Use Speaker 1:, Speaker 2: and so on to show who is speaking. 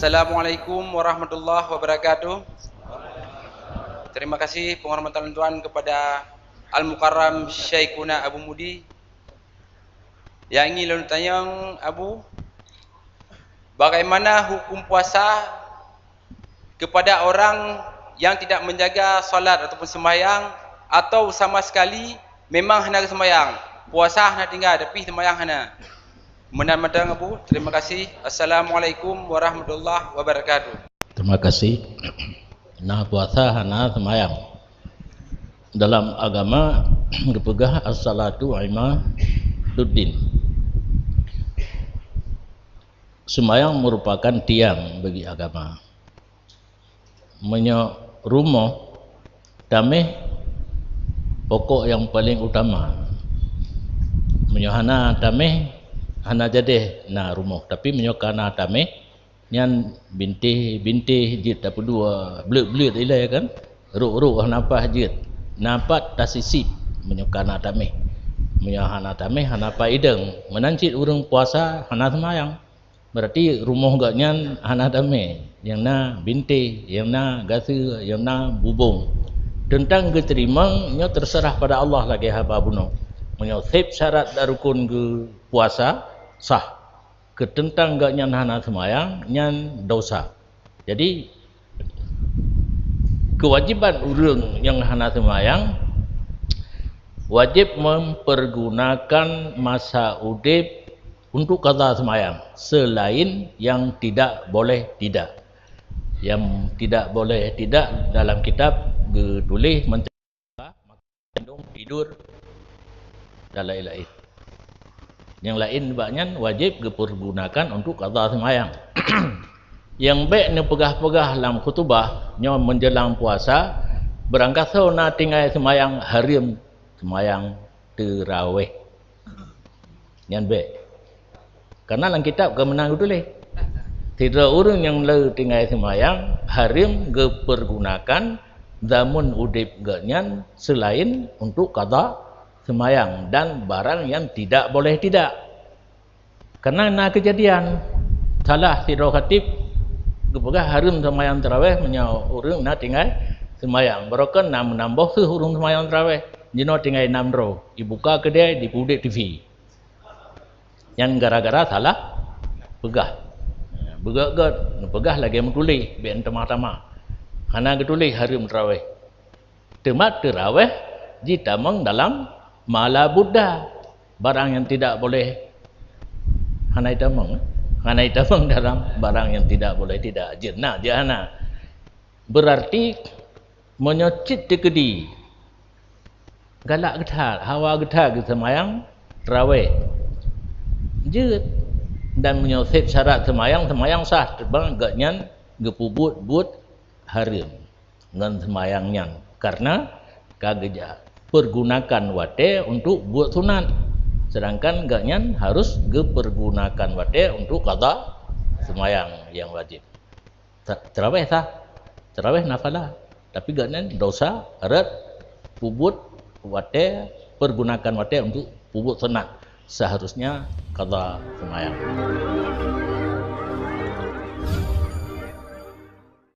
Speaker 1: Assalamualaikum warahmatullahi wabarakatuh. Terima kasih penghormatan tuan kepada Al-Mukarram Syekhuna Abu Mudi. Yang ingin lalu tanya Abu, bagaimana hukum puasa kepada orang yang tidak menjaga salat ataupun sembahyang, atau sama sekali memang hana sembahyang, puasa hana tinggal tapi sembahyang hana. Menang-menang Abu, terima kasih. Assalamualaikum warahmatullahi wabarakatuh.
Speaker 2: Terima kasih. Nah, puasa hana sembahyang. Dalam agama berpegang as-salatu imaduddin. Sembahyang merupakan tiang bagi agama. Rumah damai pokok yang paling utama. Hana damai hana jadi na rumah, tapi kana damai nyan bintih jit apa dua belut ilai kan, ruk napa jit napat tasisip kana damai hana damai hana pa ideng menancit urang puasa hana semayang, berarti rumah gak nyan hana damai, yang na bintih, yang na gasi, yang na bubung. Tentang keterimanya terserah pada Allah lagi haba bunuh. Menyusip syarat dan rukun ke puasa sah. Ketentang gak nyan hana semayang nyan dosa. Jadi kewajiban urang yang hana semayang wajib mempergunakan masa udip untuk qada semayang, selain yang tidak boleh tidak. Yang tidak boleh tidak dalam kitab tulis mengandung tidur dan lain-lain. Yang lain banyak wajib dipergunakan untuk qada sembahyang. Yang baik ni pegah-pegah dalam khutbah nya menjelang puasa berangkat na tinggal sembahyang harim, sembahyang tarawih. Yang baik. Karena dalam kitab kemenang tulis tidak orang yang le tinggal sembahyang harim dipergunakan zaman udip ganyan selain untuk qada sembahyang dan barang yang tidak boleh tidak. Karena na kejadian salah tidur khatib kepegah harim sembahyang tarawih menyau orang na tinggal sembahyang berokan na menambah urang sembahyang tarawih jino tinggal 6 ro dibuka kedai dipudik TV yang gara-gara salah pegah pegah lagi menulis biar tamah-tamah hana ketulis harim tarawih temat tarawih ditamang dalam mala buddha, barang yang tidak boleh hana itamang dalam barang yang tidak boleh tidak jenah jahana, berarti menyocit tekedi galak getah hawa getah ke semayang tarawih je dan menyosip syarat semayang sah terbang gaknyan gepubut harim dengan semayangnya, karena kageja pergunakan wate untuk buat sunat, sedangkan gaknyan harus dipergunakan wate untuk qada semayang yang wajib. Tarawih sah, tarawih nafalah, tapi gaknyan dosa arat pubut wate, pergunakan wate untuk pubut sunat, seharusnya qada semayang.